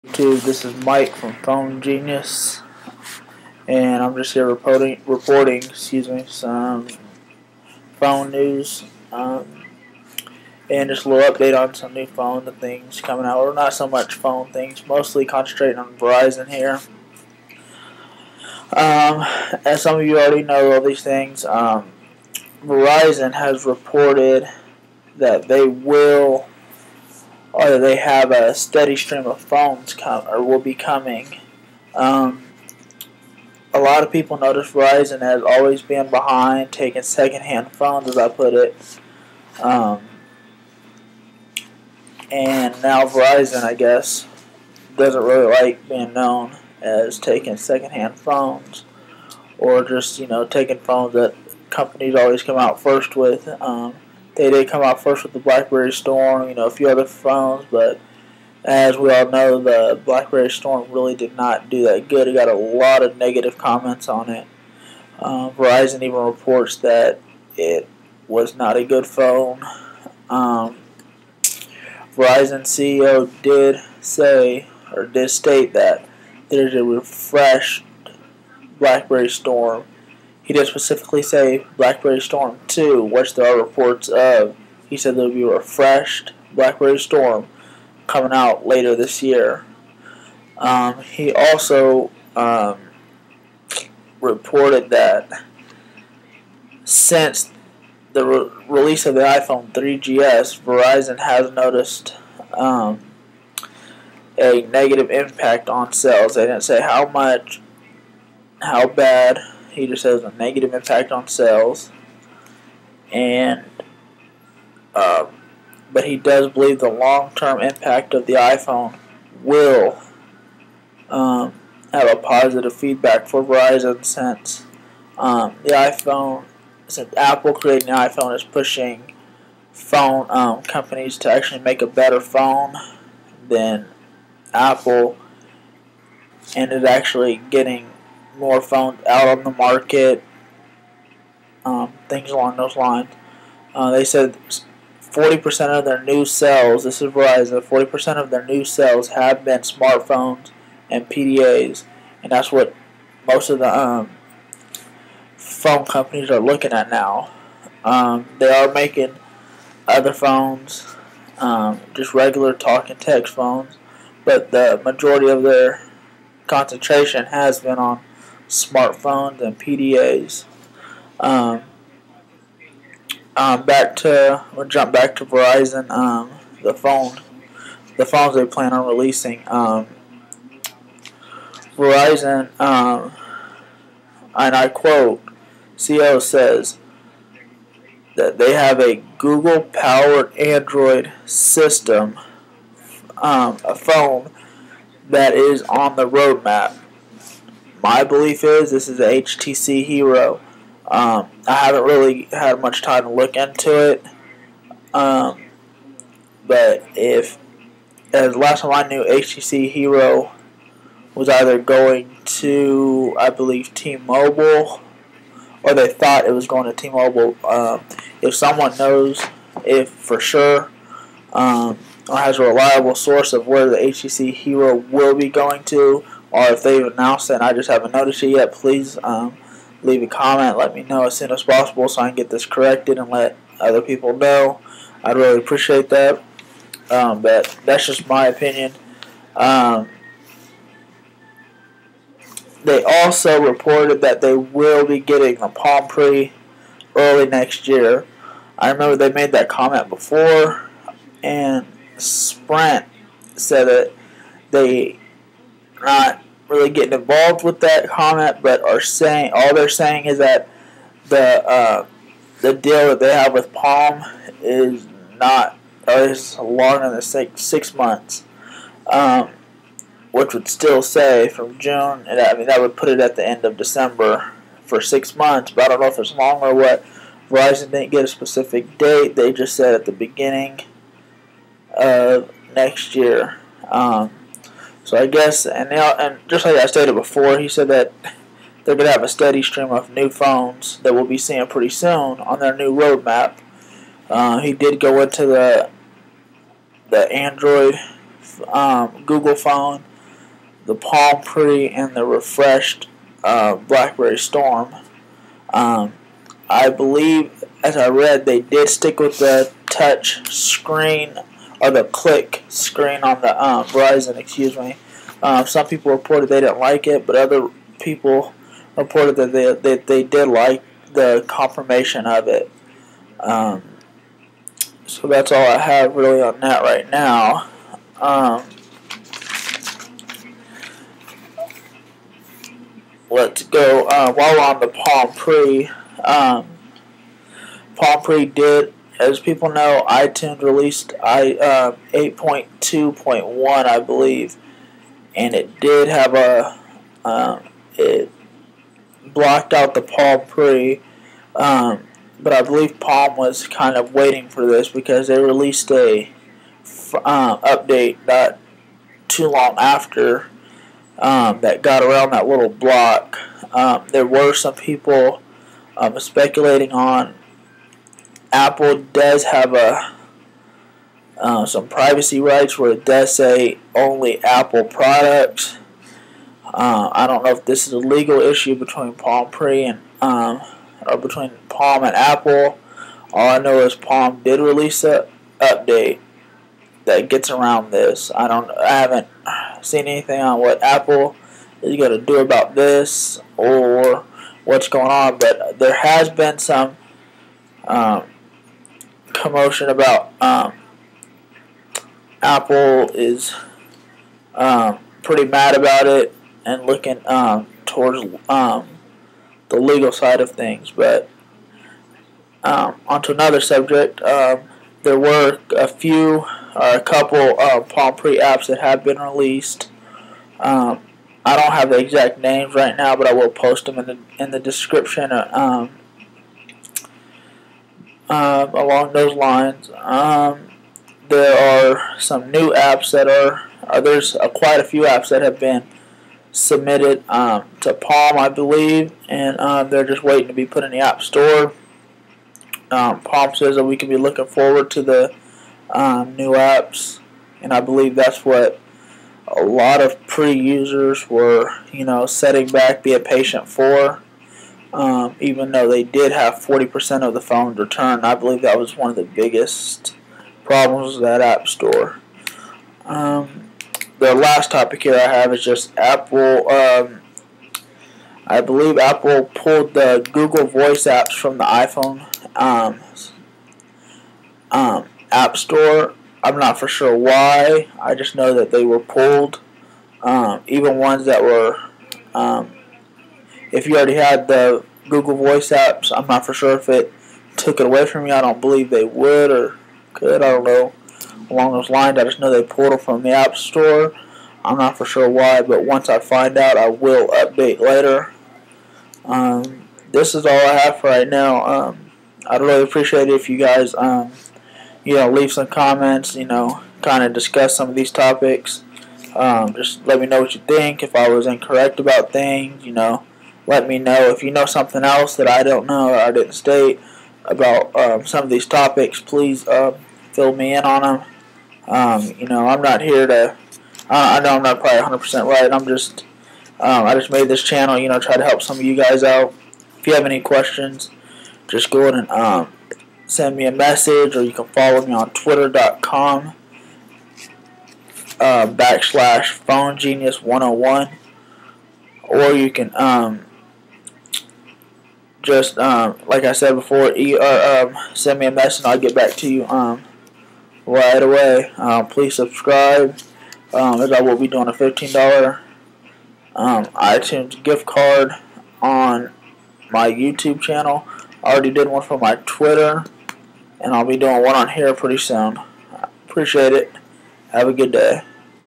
YouTube, this is Mike from Phone Genius, and I'm just here reporting some phone news, and just a little update on some new phone things coming out, or not so much phone things, mostly concentrating on Verizon here. As some of you already know all these things, Verizon has reported that they have a steady stream of phones will be coming. A lot of people notice Verizon has always been behind taking secondhand phones, as I put it. And now Verizon, I guess, doesn't really like being known as taking secondhand phones, or just, taking phones that companies always come out first with. They did come out first with the BlackBerry Storm, a few other phones, but as we all know, the BlackBerry Storm really did not do that good. It got a lot of negative comments on it. Verizon even reports that it was not a good phone. Verizon CEO did state that there's a refreshed BlackBerry Storm. He did specifically say BlackBerry Storm 2, which there are reports of. He said there will be a refreshed BlackBerry Storm coming out later this year. He also reported that since the release of the iPhone 3GS, Verizon has noticed a negative impact on sales. They didn't say how much, how bad. He just has a negative impact on sales, and but he does believe the long-term impact of the iPhone will have a positive feedback for Verizon, since since Apple creating the iPhone is pushing phone companies to actually make a better phone than Apple, and is actually getting more phones out on the market, things along those lines. They said 40% of their new sales, this is Verizon, 40% of their new sales have been smartphones and PDAs, and that's what most of the phone companies are looking at now. They are making other phones, just regular talk and text phones, but the majority of their concentration has been on smartphones and PDAs. We'll jump back to Verizon. The phones they plan on releasing. Verizon, and I quote, CEO says that they have a Google-powered Android system, a phone that is on the roadmap. My belief is this is a HTC Hero. I haven't really had much time to look into it, but as last time I knew, HTC Hero was either going to, I believe, T-Mobile, or they thought it was going to T-Mobile. If someone knows if for sure, or has a reliable source of where the HTC Hero will be going to, or if they've announced it and I just haven't noticed it yet, please leave a comment. Let me know as soon as possible so I can get this corrected and let other people know. I'd really appreciate that. But that's just my opinion. They also reported that they will be getting the Palm Pre early next year. I remember they made that comment before, and Sprint said that they not really getting involved with that comment, but all they're saying is that the deal that they have with Palm is longer than 6 months, which would still say from June, and that would put it at the end of December for 6 months. But I don't know if it's longer or what. Verizon didn't get a specific date. They just said at the beginning of next year. So I guess, and just like I stated before, he said that they're going to have a steady stream of new phones that we'll be seeing pretty soon on their new roadmap. He did go into the Android Google phone the Palm Pre and the refreshed BlackBerry Storm. I believe, as I read, they did stick with the touch screen or the click screen on the Verizon. Excuse me. Some people reported they didn't like it, but other people reported that they did like the confirmation of it. So that's all I have really on that right now. Let's go. While we're on the Palm Pre, Palm Pre did, as people know, iTunes released 8.2.1, I believe, and it did have it blocked out the Palm Pre, but I believe Palm was kind of waiting for this because they released a update not too long after that got around that little block. There were some people speculating on Apple does have some privacy rights where it does say only Apple products. I don't know if this is a legal issue between Palm Pre and or between Palm and Apple. All I know is Palm did release an update that gets around this. I haven't seen anything on what Apple is going to do about this or what's going on, but there has been some commotion about Apple is pretty mad about it and looking towards the legal side of things. But onto another subject, there were a couple Palm Pre apps that have been released. I don't have the exact names right now, but I will post them in the description. Along those lines, there are some new apps that there's quite a few apps that have been submitted to Palm, I believe, and they're just waiting to be put in the App Store. Palm says that we can be looking forward to the new apps, and I believe that's what a lot of pre-users were, setting back, being patient for. Even though they did have 40% of the phones returned, I believe that was one of the biggest problems with that App Store. The last topic here I have is just Apple. I believe Apple pulled the Google Voice apps from the iPhone App Store. I'm not for sure why. I just know that they were pulled. Even ones that were, if you already had the Google Voice apps, I'm not for sure if it took it away from you. I don't believe they would or could. I don't know. Along those lines, I just know they pulled them from the App Store. I'm not for sure why, but once I find out, I will update later. This is all I have for right now. I'd really appreciate it if you guys, leave some comments, kind of discuss some of these topics. Just let me know what you think. If I was incorrect about things, let me know. If you know something else that I don't know or I didn't state about some of these topics, please fill me in on them. I'm not here to. I know I'm not probably 100% right. I just made this channel, try to help some of you guys out. If you have any questions, just go ahead and send me a message, or you can follow me on twitter.com /PhoneGenius101, or you can just like I said before, send me a message and I'll get back to you right away. Please subscribe, as I will be doing a $15 iTunes gift card on my YouTube channel. I already did one for my Twitter, and I'll be doing one on here pretty soon. Appreciate it. Have a good day.